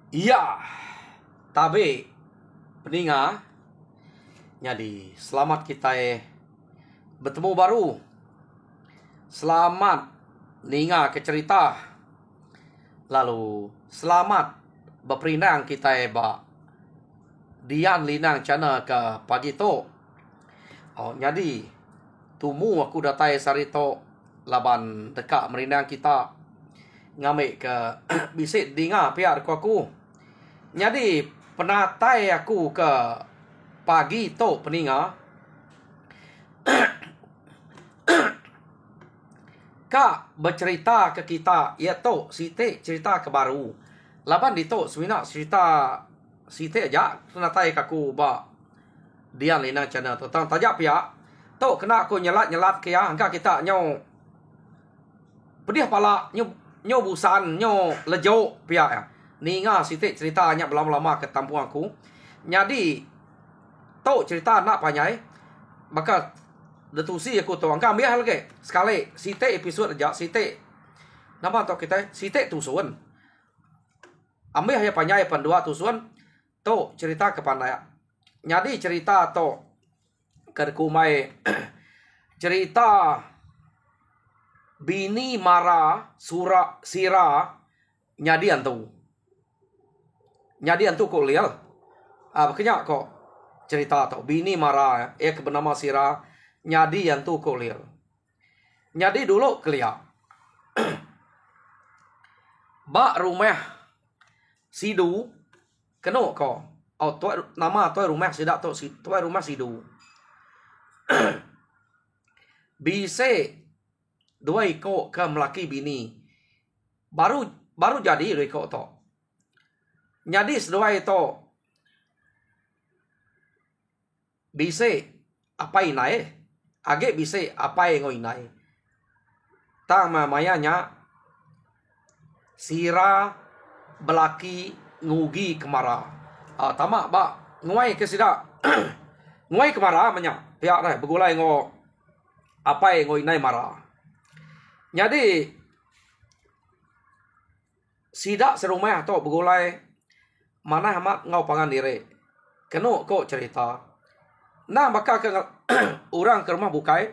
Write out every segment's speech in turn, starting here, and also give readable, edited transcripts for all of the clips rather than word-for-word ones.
Iya, tapi peninga, jadi selamat kita bertemu baru. Selamat ninga ke cerita. Lalu selamat berperinang kita ba Dian Linang Cana ke pagi to. Oh, jadi tumu aku datai sarito laban dekat merinang kita ngamik ke bisik dinga piar aku. Jadi penatai aku ke pagi to peninga. Kak bercerita ke kita, ya to site cerita ke baru. Laban di to semina cerita site aja penatai aku ba Dian Lina channel tu tang tajak pia. To kena aku nyelat ke ya angka kita nyo pedih pala nyo busan nyo lejo pia ya. Ninga site cerita nya belama-lama ke tampung aku. Jadi to cerita nak panyai maka detusi aku tu angka ambil hal ke sekali site episode aja site nama to kita site tusun ambil hanya panyai pandua tusun to cerita ke pandai. Jadi cerita to kerkumai cerita bini mara sura sira nyadi antu kok lial makanya kok cerita to bini mara bernama sira nyadi antu kok lial. Nyadi dulu kelia bak rumah sidu keno ko nama tuai rumah sidak to tuai rumah sidu bise dua iko ke melaki bini baru jadi dua iko to. Nyadi sedua itu bise apa inai age bise apa yang inai tama mayanya sira belaki ngugi kemara tamak ba nguai ke sida nguai kemara manya pihak dah begulai ngo apa yang inai mara. Jadi sida serumah to begulai mana amat ngau pangan diri keno kok cerita nah maka ke orang ke rumah bukai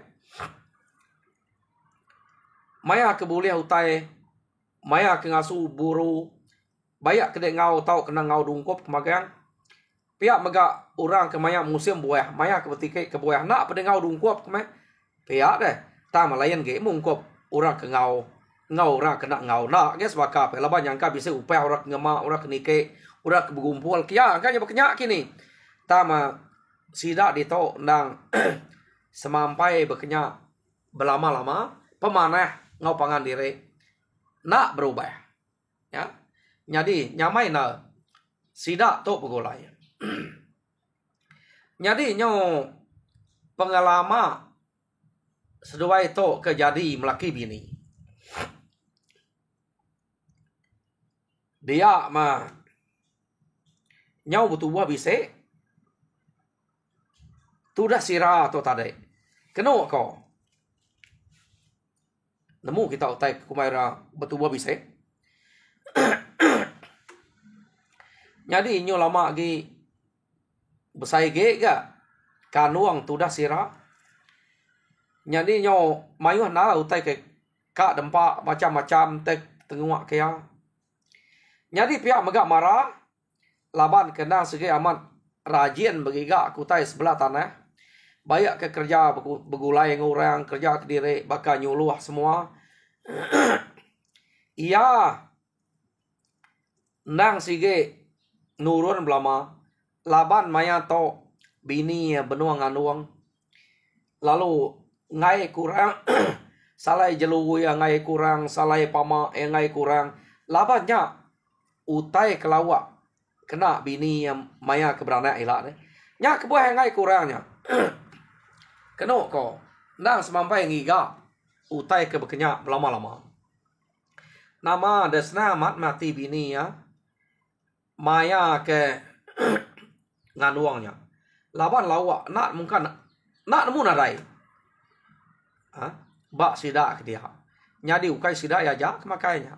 maya ke boleh utai maya ke ngasu buru bayak ke ngau tau kena ngau dungkop kemagang pihak mega orang ke maya musim buah maya ke betikai ke buah nak pada ngau dungkop kemai pihak deh ta malayan ge mungkop orang ke ngau orang kena ngau nak guys baka pelaban yang ka bisa upaya orang ngema orang kenike orang ke bergumpul kia angkanya berkenyak kini tama sidak dito nang semampai berkenyak berlama-lama pemanah ngau pangan diri nak berubah ya. Jadi nyamai na sidak to begulai jadi nyo pengalaman sedua itu kejadi melaki bini dia mah nyau butuh buah bise tu dah sirah tu tadi kena kau nemu kita utai kumaira betul buah bise jadi nyo lama lagi besai ge ga kanuang tu dah sirah jadi nyo mayuh na utai ke kak dempak macam-macam tek tengok kaya jadi pihak megak marah laban kena segi amat rajin begiga kutai sebelah tanah banyak ke kerja begulai ngurang kerja ke diri bakal nyuluh semua iya nang sige nurun belama laban maya to bini benua nganuang lalu ngai kurang salai jelu yang ngai kurang salai pama yang ngai kurang labannya utai kelawak kena bini yang maya keberana elak deh nya kebuah yang ngai kurangnya kena ko nang semampai ngiga utai ke berkenyak lama-lama nama desna mat mati bini ya maya ke nganuangnya laban lawak nak mungkin nak nemu nadai bak sidak ke dia nyadi ukai sidak ya jak makanya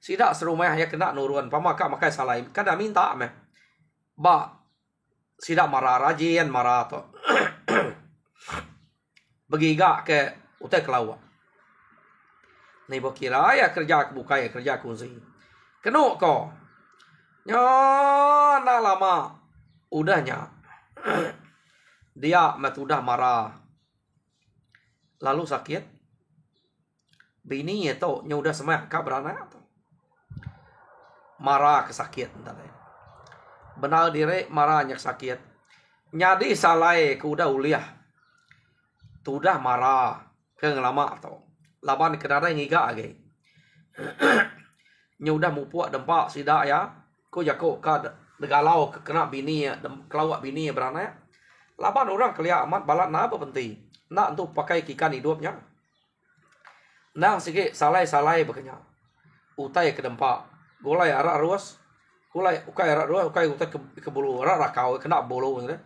Sida serumah ya kena nurun. Pamaka makai salai. Kada minta meh. Ba. Sida marah rajin marah to. Begiga ke utai kelawa. Nih bo kira ya kerja buka ya kerja kunci. Kenu ko. Nyo nak lama. Udahnya. Dia udah marah. Lalu sakit. Bini itu nya udah semak ka beranak to. Marah kesakit entah. Benar diri marahnya sakit. Nyadi salai ke udah uliah. Tu udah marah ke ngelama atau laban kenara ngiga age. Nya udah mupuak dempak sida ya. Ko jako ka degalau kena bini kelawak bini beranak. Laban orang kelia amat balat na apa penting. Nak untuk pakai kikan hidupnya. Nah sikit salai-salai bekenya. Utai ke dempak. Golai arak ruas. Kulai ukai arak ruas ukai utai ke bulu arak rakau kena bulu gitu.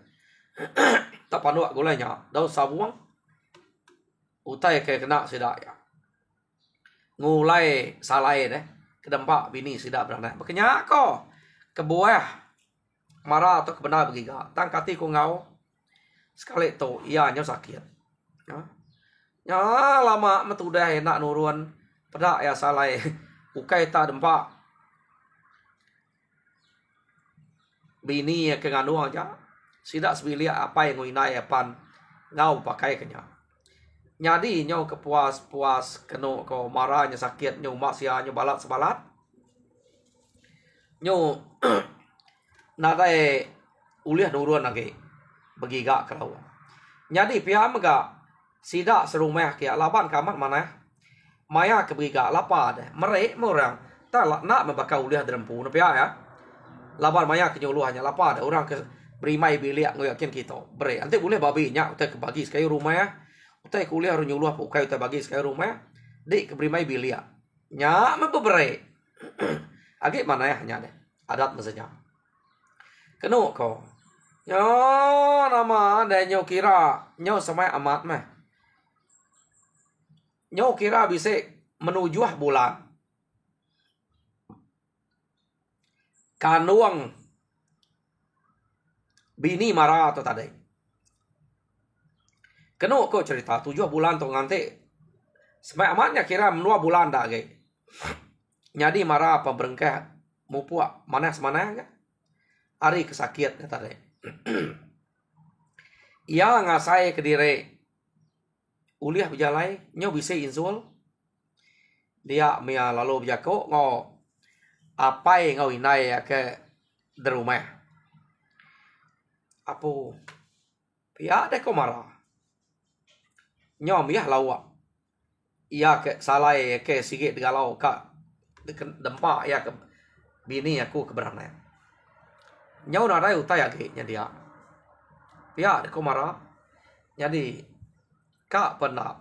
Tak panduak golainya. Daun sabuang. Utai ke kena sidak ya. Ngulai salai deh. Kedempak bini sidak beranak. Bekenya ko. Kebuah. Marah atau kebenar begiga. Tangkati ku ngau. Sekali tu ianya sakit. Ya lama metudah enak nurun. Pedak ya salai. Ukai tak dempak. Bini ya ke nganu aja. Sidak sebilia apa yang nguinai apan. Ngau pakai kenya. Nyadi nyau kepuas-puas kenu ko marahnya sakit nyau maksia nyau balat sebalat. Nyau nadai uliah nurun lagi. Begiga kalau. Nyadi pihak mega sidak serumah kia laban kamat mana. Maya ke begiga lapa deh. Merek orang. Tak nak membakar uliah derempu. Pihak ya. Laban maya ke nyuluhannya lapa deh. Orang ke berimai bilik ngoyakin kita. Beri. Nanti boleh babi nyak. Utai ke bagi sekali rumah ya. Utai kuliah harus nyuluh apa ukai utai bagi sekali rumah. Dik keberimai bilia. Nya mampu berai. Agak mana ya nya deh. Adat maksudnya. Kenu ko. Nyo nama ada nyo kira. Nyo sama amat mah. Nyo kira bisa menuju bulan. Kanuang. Bini marah atau tadi. Kenu ko cerita 7 bulan tu nganti semai amatnya kira 2 bulan dah ge. Nyadi marah apa berengkeh mupuak manas-manas kan. Ari kesakit kata deh. Ia ngasai ke diri. Uliah berjalai nyo bisa insul. Dia mia lalu berjako ngo apai ngau inai ke derumah. Apo pihak deh ko marah. Nyom ya lawa. Ia ke salai ke sikit degalau ka dempak ya ke bini aku keberana. Nyau narai utai age nya dia. Ya ko marah. Jadi ka pernah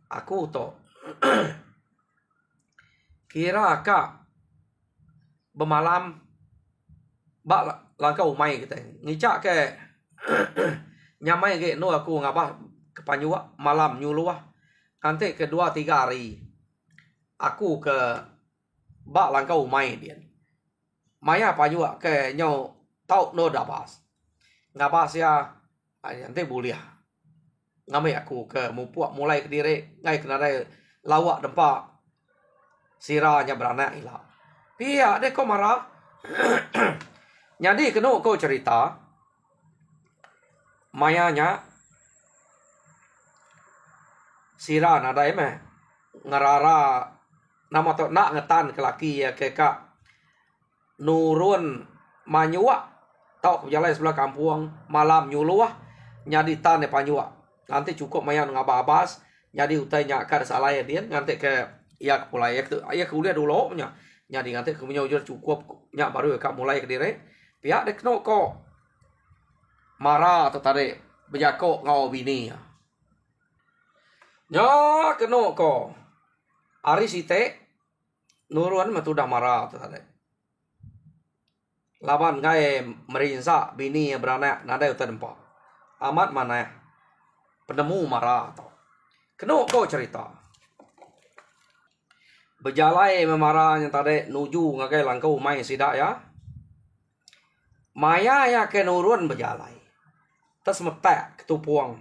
aku to kira ka bemalam bak langkau umai kita. Ngicak ke nyamai ke no aku ngapa ke Panyua malam nyuluh nanti kedua 3 hari aku ke bak langkau umai dia maya Panyua ke nyau tau no dabas ngabas ya nanti buliah ngamai aku ke mupuak mulai ke diri ngai kena dai lawak dempak siranya beranak ila pihak deh kau marah. Jadi kena kau cerita mayanya sira nada eme ngarara nama to nak ngetan ke laki ya ke kak nurun Manyua tau jalan sebelah kampung malam nyuluh nyadi tan Panyua nanti cukup mayan ngababas nyadi utai nyakar salah ya dia nanti ke ya mulai ya kuliah dulu nya nyadi nanti ke menyujur cukup nyak baru kak mulai ke diri pihak dek no ko marah atau tarik berjako ngau bini. Nya keno ko. Ari site nurun matu dah marah atau tarik. Laban ngai merinsa bini beranak nada utai dempak. Amat mana penemu marah atau. Keno ko cerita. Berjalai memaranya tadi nuju ngagai langkau mai sidak ya. Maya ya ke nurun berjalai. Tas metek ketupuang.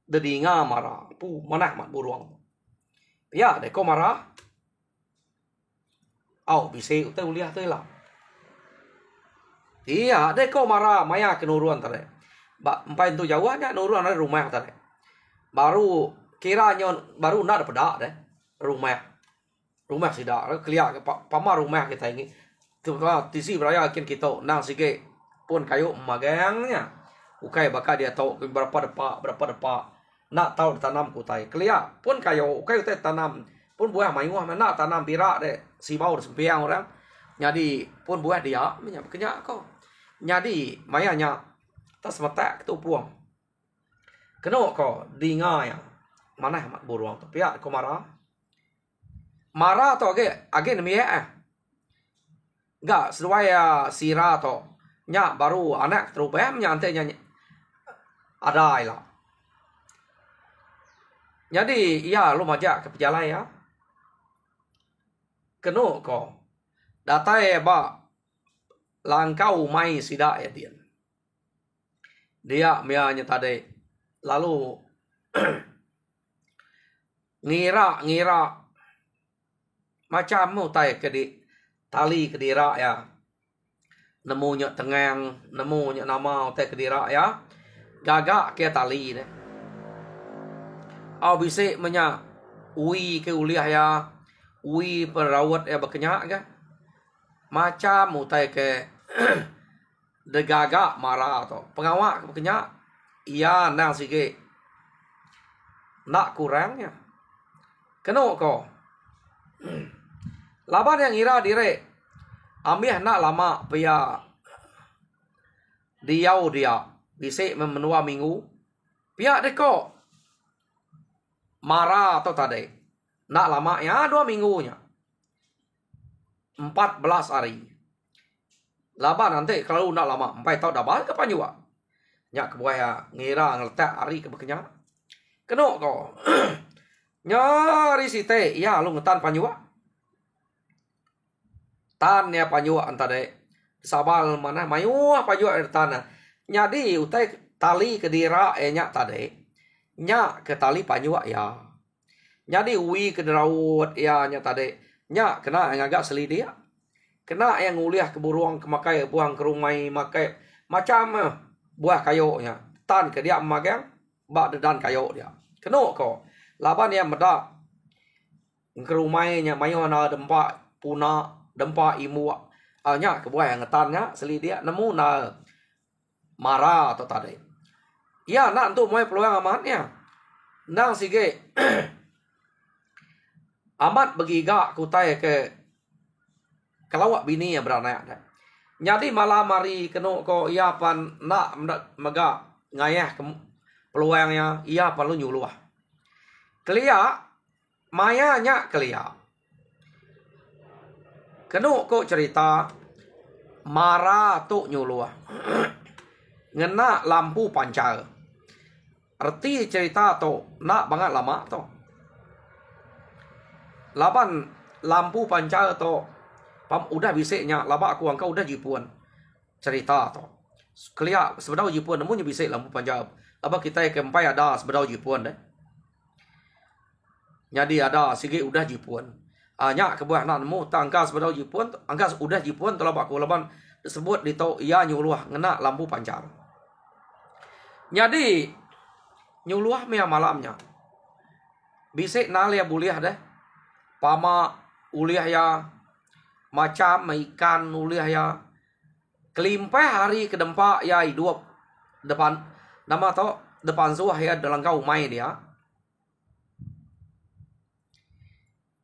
Dedinga marah. Pu manah mat buruang. Ya deko marah. Au bisa utai uliah tu lah. Iya deko marah maya ke nurun tadi. Empai tu jauh aja nurun ada rumah tadi. Baru kiranya baru nak pedak deh. Rumah sidak kelia pama rumah kita ini tu tisi beraya akin kita nang sige pun kayu magangnya ukai bakal dia tahu berapa depak nak tahu tanam kutai kelia pun kayu ukai utai tanam pun buah mayuah nak tanam birak deh si mau sempiang orang jadi pun buah dia minyak kenyak kau jadi mayanya tas mata tu puang kena kau dinga ya mana mak buruang tu pihak kau marah to age nemi enggak sesuai sira to nya baru anak terubah nyantenya ada lah jadi ya lu majak ke pejalai ya keno ko datai ba langkau mai sida ya dia mianya tadi lalu ngira macam mu tai ke tali kedira ya nemu nya tengang nemu nya nama tai kedira ya gagak ke tali deh au bise menya ui ke uliah ya ui perawat ya berkenyak ga macam mu tai ke de gagak marah atau pengawak berkenyak iya nang sige nak kurangnya keno ko laban yang ira dire amih nak lama pia dia bisa memenua minggu pihak deko marah atau tadi nak lama ya 2 minggunya 14 hari laban nanti kalau nak lama 4 tahun dah balik ke panjua nyak kebuaya ngira ngeletak hari ke bekenya keno ko nyari site ya lu ngetan panjua tan ya panjua antara sabal mana mayu panjua tanah nyadi utai tali kedira nyak tadi nyak ke tali panjua ya nyadi ui ke deraut ya nyak tadi nyak kena yang agak selidia kena yang nguliah ke buruang ke makai buang ke rumah makai macam buah kayonya tan ke dia magang bak dan kayo dia kena ko laban yang medak ke rumahnya mayu na dempa puna dempa imu nya ke buah yang ngetannya selidia nemu na marah atau tadi ya nak untuk mulai peluang amatnya nang sige amat begiga kutai ke kelawak bini ya beranak dah jadi malam hari keno ko ia pan nak mega ngayah ke peluangnya ia perlu nyuluh kelia mayanya kelia keno ko cerita marah tu nyuluh ngena lampu pancar arti cerita tu nak banget lama tu laban lampu pancar tu pam udah bisiknya laba aku angkau udah jipuan cerita tu kelia sebedau jipuan namunnya bisik lampu pancar laba kita kempai ada sebedau jipuan deh jadi ada sige udah jipuan nya kebuah nak nemu tangka sebedau jipuan angka udah jipuan tu laba aku laban disebut di tau ia nyuluh ngena lampu pancar jadi nyuluh mea malamnya bisik nalia buliah deh pama uliah ya macam ikan uliah ya kelimpai hari ke dempa ya hidup depan nama to depan suah ya dalam kau main dia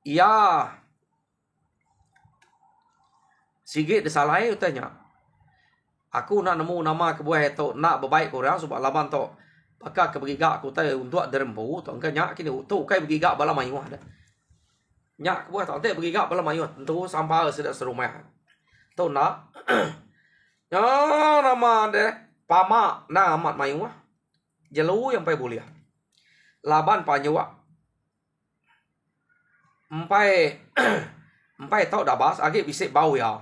ya sige disalai utanya aku nak nemu nama kebuah itu nak berbaik korang sebab laban to pakak kebegiga aku tay untuk derembu to engkanya kini tu kai begiga bala mayuah dah nyak kebuah to te begiga bala mayuah tentu sampah sudah serumah tu nak ya nama deh pama na amat mayuah jelu yang pai buliah laban panjua empai empai tau dabas agi bisik bau ya.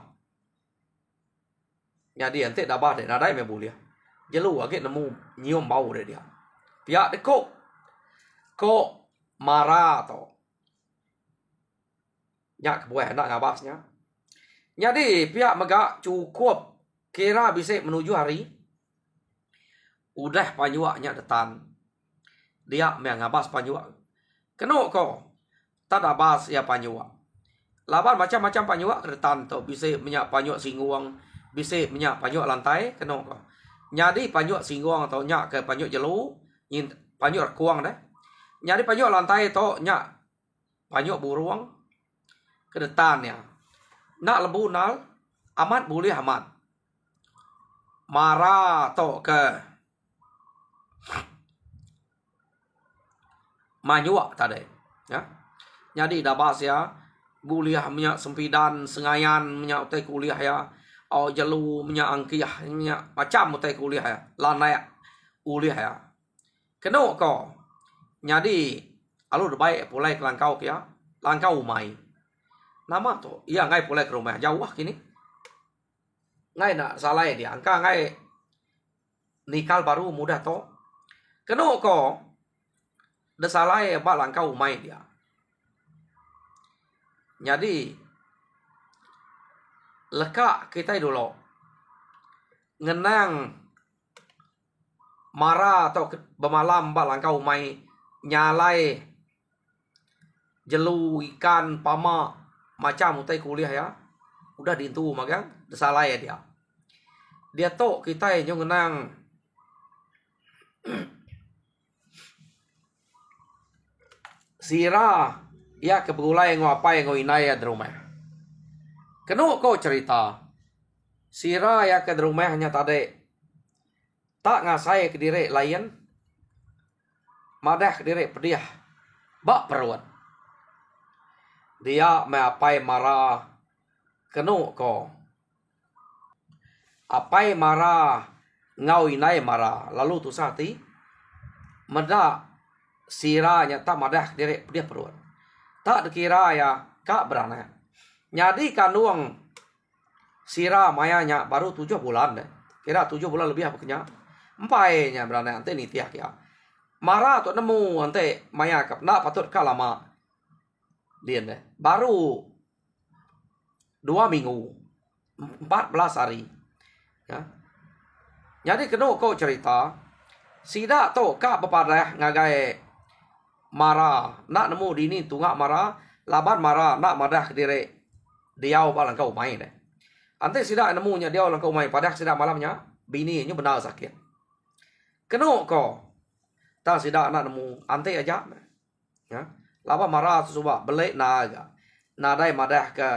Jadi ante dabas de nadai me bulia. Jelu agi nemu nyium bau de dia. Pihak de kok marah to. Nyak kebuah nak ngabasnya. Jadi pihak megak cukup kira bisik menuju hari. Udah panyuaknya detan. Dia me ngabas panyuak. Kenok ko. Tak dabas ya panyuak. Laban macam-macam panyuak ke detan tu. Bisa minyak panyuak singguang. Bisa minyak panyuak lantai. Kenok ko. Jadi panyuak singguang atau nyak ke panyuak jelu. Panyuak kuang dah. Jadi panyuak lantai tu nyak panyuak burung. Ke detannya. Nak lebu nal. Amat boleh amat. Marah tu ke. Manyuak tadi. Ya. Jadi dabas ya. Buliah minyak sempidan, sengayan minyak utai kuliah ya. Oh jelu minyak angkiah, minyak macam utai kuliah ya. Lanai uliah ya. Kenok ko. Jadi alu baik pulai ke langkau ya. Langkau umai. Nama tu. Iya ngai pulai ke rumah. Jauh lah kini. Ngai nak salah dia. Angka ngai nikal baru mudah to. Kenok ko. Desalah ba langkau umai dia. Jadi lekak kita dulu ngenang marah atau bemalam ba langkau umai nyalai jelu ikan pama macam utai kuliah ya. Udah diintu magang desalah dia. Dia to kita yang ngenang sirah ya kebulai ngapai ngoinai ya rumah. Kenok kau cerita. Sirah ya ke rumah hanya tadi. Tak ngasai ke diri lain. Madah ke diri pediah. Bak peruat. Dia meapai marah. Kenok kau. Apai marah. Ngawinai marah. Lalu tu sati. Medak sirahnya tak madah ke diri pediah peruat. Tak dikira ya kak beranak. Jadi kandung sirah mayanya baru 7 bulan deh. Kira 7 bulan lebih apa kenya. Empainya beranak ante ni tiak ya. Marah tu nemu ante maya kap nak patut kah lama. Dia deh. Baru 2 minggu. 14 hari. Ya. Jadi kena kau cerita. Sida tu kak bepadah ngagai marah. Nak nemu dini tunggak marah. Laban marah. Nak madah ke diri. Diau balang kau main deh. Ante sida nemunya diau lang kau main. Padah sida malamnya. Bininya benar sakit. Kena kau. Tak sida nak nemu. Ante aja. Ya. Laban marah susubah. Belik naga. Nadai madah ke.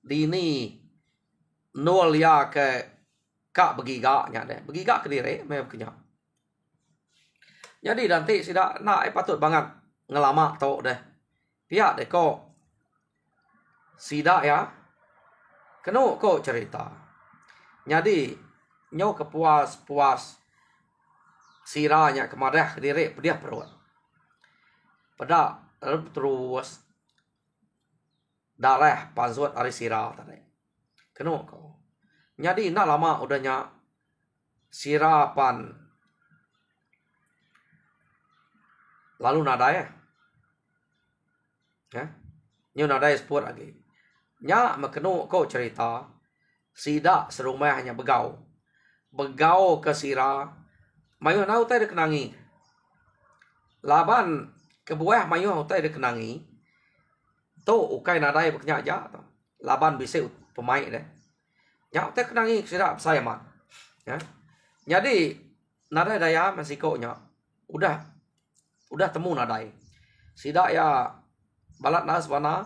Dini. Nol ya ke. Kak begigaknya deh. Begigak ke diri. Memang kenyap. Jadi nanti sida nak patut banget ngelama tau deh. Pihak deh kok. Sida ya. Kena kok cerita. Jadi nyo kepuas-puas sirahnya kemadah ke diri dia perut. Pada terus darah pansuat hari sirah tadi. Kena kok. Jadi nak lama udahnya sirapan. Lalu nada ya. Ya. Nyo nada sport lagi. Nya makenu kau cerita. Sida serumah hanya begau. Begau ke sirah. Mayu nau tay dikenangi. Laban kebuah mayu tay dikenangi. Tu ukai nada ya beknya aja. Laban bisa pemain deh. Nya tay kenangi sida saya mat. Ya. Jadi nada daya masih kau nya. Udah temu nadai. Sida ya balat nas bana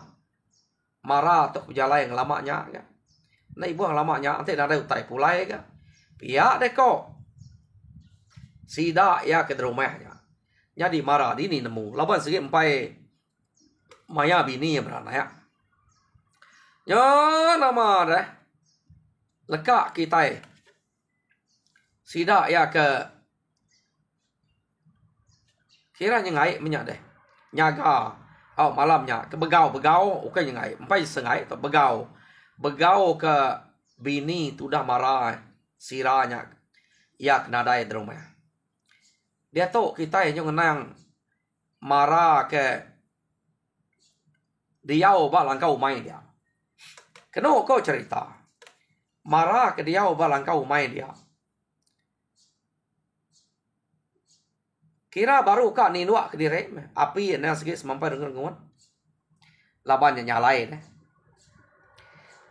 marah tok jalan yang lamanya ya. Nah ibu yang lamanya ante nadai utai pulai ya. Pihak deh kok. Sida ya ke rumahnya. Jadi marah dini nemu. Laban segi empai maya bini yang beranak ya. Ya nama deh. Lekak kita. Sida ya ke kiranya ngai minyak deh. Nyaga. Oh malamnya ke begau oke ngai empai sengai atau begau ke bini tu dah marah siranya ya kena dai di rumah dia tu kita yang ngenang marah ke dia ba langkau main dia kena kau cerita marah ke dia ba langkau main dia kira baru kak ni nuak ke dire api yang segi semampai dengan ngon laban yang nyalain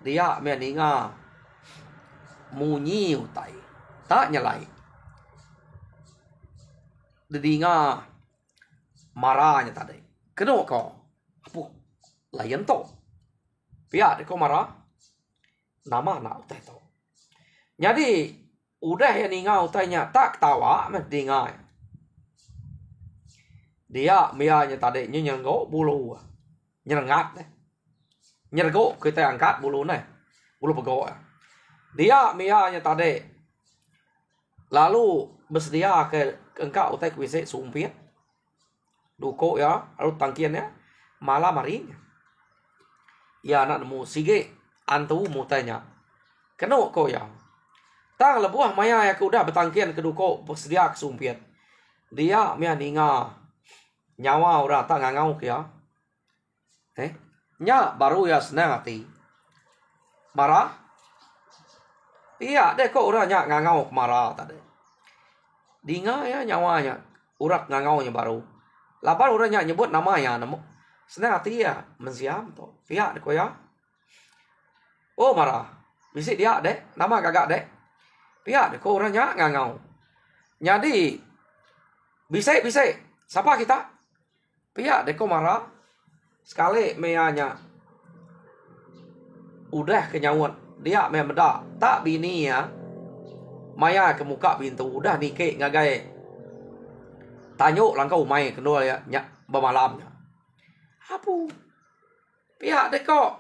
dia meninga munyi utai tak nyalai dedinga marahnya tadi kena kau apa layan to pihak kau marah nama nak utai to jadi udah yang ninga utainya tak tawa medinga dia mianya tadi nyenggo bulu nyerengat nyergo kita angkat bulu bulu pegok dia mianya tadi lalu bersedia ke engkau utai kuise sumpit duko ya lalu tangkiannya malam harinya ya anak nemu sige antu mutanya kena ko ya tang lebuah maya ya udah bertangkian ke duko bersedia ke sumpit dia mianinga nyawa ora tak ngangau ya nya baru ya senang hati marah iya deh kok ora nya ngangau marah tadi dinga ya nyawanya urak ngangaunya baru lapan ora nya nyebut namanya nemu senang hati ya mensiam to pihak deh kok ya oh marah bisik dia deh nama gagak deh pihak deh kok ora nya ngangau jadi bisik siapa kita pihak deko marah sekali meanya udah kenyawat dia memeda tak bini ya maya ke muka pintu udah nike ngagai tanyuk langkau mai kedua ya nyak bermalamnya apu pihak deko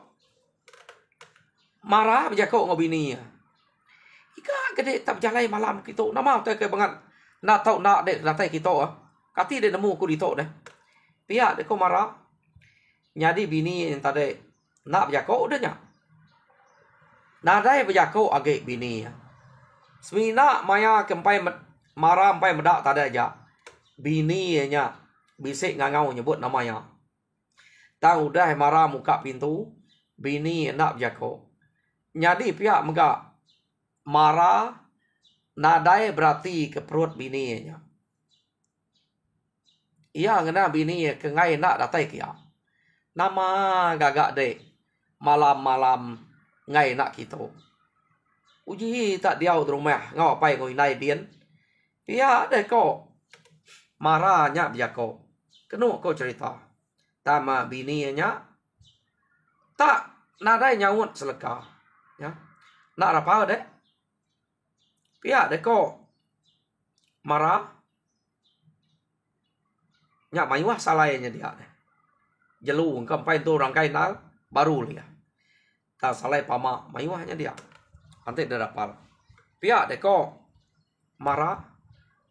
marah berjakok ngobini ya ika gede tak berjalan malam kita nama teh ke banget nak tahu nak dek datai kita kati dia nemu aku dito deh pihak deko marah nyadi bini yang tadi nak berjakok udah nyak nadai berjakok agak bini ya semina maya kempai marah empai medak tadi aja bini nya bisik ngangau nyebut namanya tahu udah marah muka pintu bini nak berjakok nyadi pihak megak marah nadai berarti ke perut bini nya iya ngena bini ke ngai nak datai kia nama gagak dek malam-malam ngai nak kita uji tak diau di rumah ngau pai ngoi nai dien iya dek kok marahnya biako kenu kau cerita tama bini nya tak nadai nyawut seleka ya nak apa dek pihak dek kok marah nya mayuah salahnya dia jelu kampai tu rangkai nal baru dia tak salah pama mayuahnya dia nanti dia dapat pihak deko marah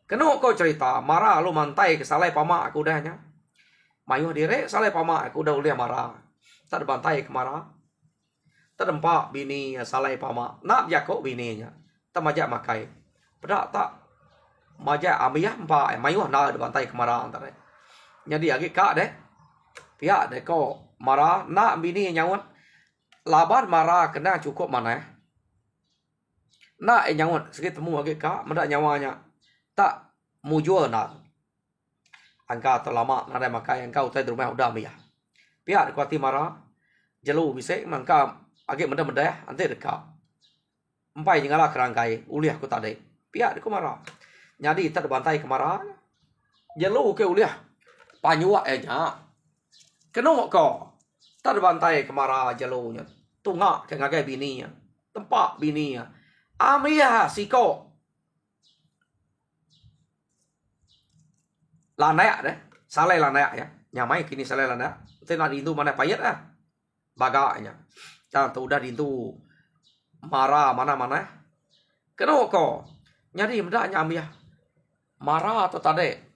kena kau cerita marah lu mantai ke salah pama aku dahnya mayuah dire salah pama aku dah ulia marah tak bantai ke marah terdempak bini salah pama nak jakok bininya tak majak makai pedak tak majak amiyah empa mayuah nak bantai ke marah antara jadi agak kak deh pihak deh kok marah nak bini nyawut laban marah kena cukup mana nak nyawut sikit temu agak kak mendak nyawanya tak mujur nak angka terlama nak ada makai engkau tai rumah udah mia pihak kuati marah jelu bisik mangka agak mendah nanti dekat empai jengala kerangkai uliah ku tadi pihak deko marah jadi tak bantai kemarah jelu ke uliah panyuak nya kena ko tak bantai kemarah jalunya tungak ke ngagai bininya tempat bininya amia siko lanayak deh salai lanayak ya nyamai kini salai lanayak tena dintu mana payet bagaknya tak tu udah dintu marah mana kena ko nyari mendaknya amia marah atau tade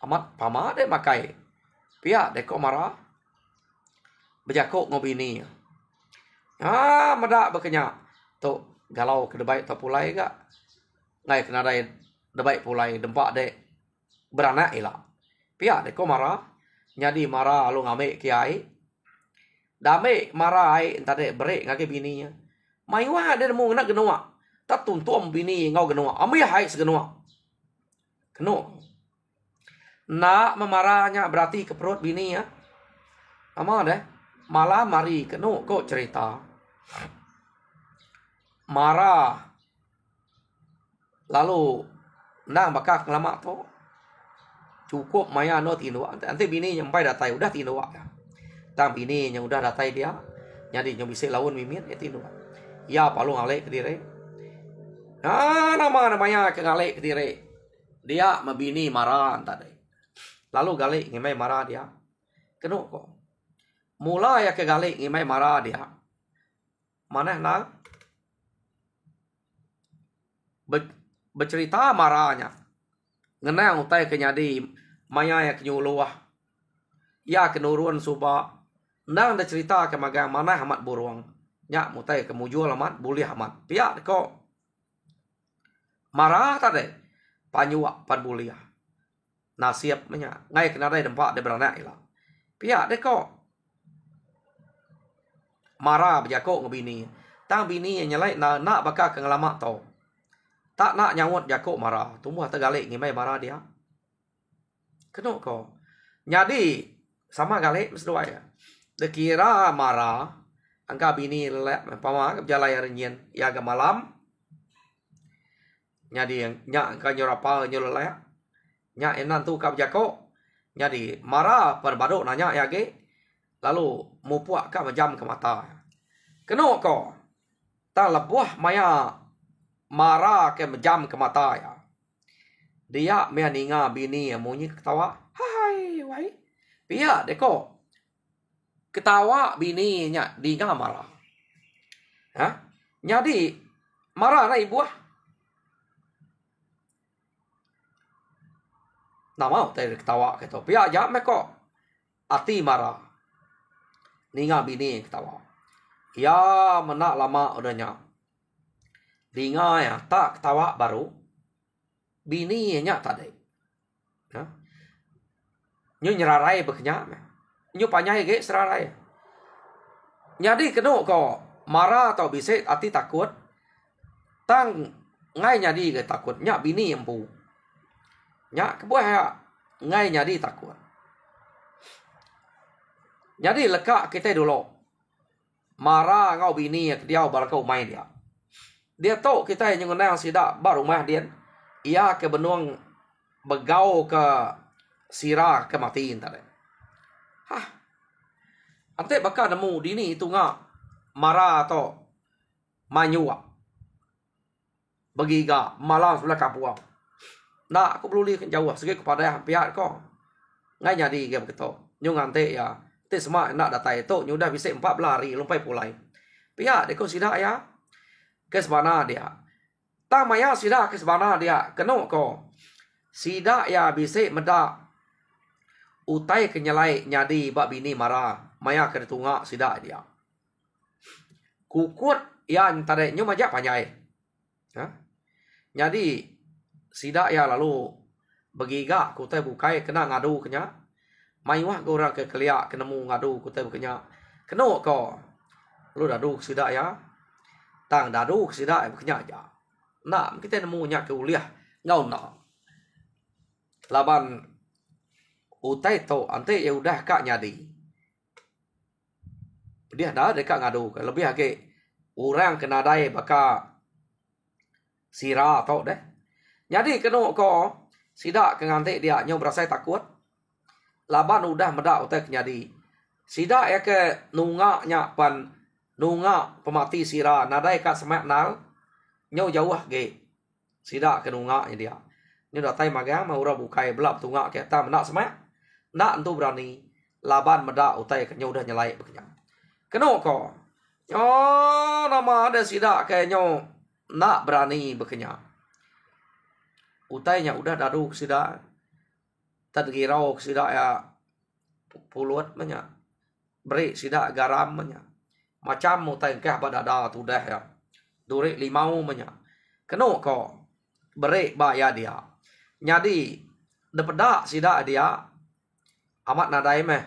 amat pama de makai Pihak deko marah. Berjakuk ngobini. Medak berkenyak. Tok galau ke debai tok pulai gak. Ngai kena dai debai pulai dempak dek beranak elak. Pihak deko marah. Jadi marah lu ngamik kiai. Dame marah ai entar dek berik ngake bininya. Mai wah dia mau nak genua. Tak tuntum bini ngau genua. Ambil hai segenua. Keno. Nak memarahnya berarti ke perut bini ya. Ama deh. Malah mari keno kok cerita. Marah. Lalu nang bakak lama tu. Cukup maya no tinua. Nanti bini yang pai datai udah tinua. Tang bini yang udah datai dia. Jadi yang bisa lawan mimin ya tinua. Ya palu ngalek ke diri. Namanya ke ngalek ke diri. Dia mebini marah tadi. Lalu galik ngimai marah dia. Keno kok. Mula ya ke galik ngimai marah dia. Mana nak bercerita marahnya. Ngenang utai kenyadi maya ya kenyuluah. Ya kenuruan subah. Nang ada cerita ke magang mana amat buruang. Nyak mutai kemujual amat boleh amat. Piak kok. Marah tadi. Panyuak pan buliah. Nasiap menya. Ngai kena dai dempak dia beranak ilah. Piak deh kok. Marah berjakuk ngebini. Tang bini yang nyalai nak bakal kengelamak tau. Tak nak nyawut jakuk marah. Tumbuh tergalik ngimai marah dia. Kena kok. Jadi sama galik mesdua ya. Dekira marah. Angka bini lelak. Pama berjalai renyin. Ya ke malam. Jadi nyak kan nyorapa nyorelek. Nyak enan tu kap jakok. Jadi marah perbaduk nanya ya ge. Lalu mupuak ka majam ke mata. Keno ko. Tak lebuah maya marah ke majam ke mata ya. Dia mea ninga bini yang munyi ketawa. Hai wai. Pia deko. Ketawa bini nya dinga marah. Jadi marah na ibuah. Nama tadi ketawa gitu. Pia jam kok ati marah. Ninga bini ketawa. Ya menak lama udahnya. Dinga ya tak ketawa baru. Bini nya tadi. Nyu nyerarai beknya. Nyu panyai ge serarai. Jadi kenu kok marah atau bisik ati takut. Tang ngai nyadi ge takut. Nyak bini empu. Nyak kebuah ya ngai nyadi takut. Jadi lekak kita dulu. Marah ngau bini dia barakau main dia. Dia tahu kita yang ngenang sidak baru mah dia. Ia ke benuang begau ke sirah ke matiin tadi. Ante bakal nemu dini itu ngak marah atau manyuak. Begiga malah sudah kapuang. Nak aku perlu lihat jauh segi kepada pihak kau. Ngai nyadi game gitu. Nyung ante ya. Te semua nak data itu nyudah bisa 4 lari lumpai pulai. Pihak deko sidak ya. Kesbana dia. Tang maya sidak kesbana dia. Keno ko. Sidak ya bisa medak. Utai kenyalai nyadi bak bini marah. Maya kena tunggak sidak dia. Kukut ya tadi nyu majak panjai. Jadi sidak ya lalu begiga kutai bukai kena ngadu kenya. Maiwah ko orang ke keliak kenemu ngadu kutai kenya. Keno ko. Lu dadu sidak ya. Tang dadu sidak kenya aja. Nak kita nemu nyak ke uliah ngau nak. Laban utai to ante ya udah kak nyadi. Dia dah dekat ngadu lebih ake orang kena dai baka sirah tau deh. Jadi kena ko sidak ke ngante dia nyo berasa takut. Laban udah medak utai nyadi. Sidak ya ke nunga nya pan nunga pemati sirah nadai kat semak nal nyo jauh ge. Sidak ke nunga nya dia. Nyo datai magang mau ora bukai belap tunga ke ta menak semak. Nak entu berani laban medak utai ke nyo udah nyelai bekenya. Keno ko. Nama ada sidak kayaknya nak berani bekenya. Utainya udah dadu sidak. Tadgirau sidak ya. puluat banyak. Beri sida garam banyak. Macam mu tengkeh badada tu dah ya. Duri limau banyak. Keno ko beri baya dia. Jadi depedak sida dia amat nadai meh.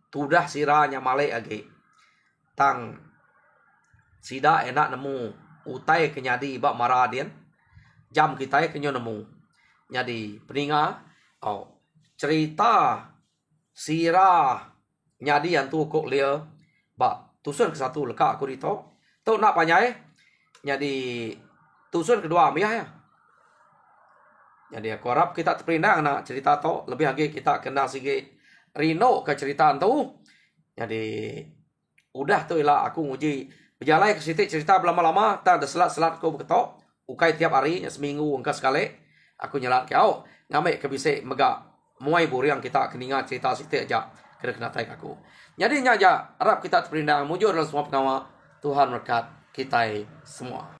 Tudah siranya malek agi. Tang sida enak nemu utai kenyadi bak maradian. Jam kita kenyo nemu. Jadi peninga cerita sirah nyadi yang tu kok lia bak tusun ke satu leka aku dito. Tu nak panyai. Jadi tusun kedua ambil ya. Jadi aku harap kita terperindah nak cerita tu lebih lagi kita kena sigi rino ke cerita tu. Jadi udah tu lah aku nguji berjalan ke situ cerita lama-lama tak ada selat-selat kau beketok. Ukai tiap hari seminggu engkau sekali aku nyelat kau ngamai ke bisik megak muai buriang kita keningat cerita situ aja kena tai aku. Jadi nyaja harap kita terperindah mujur dalam semua pengawa Tuhan berkat kita semua.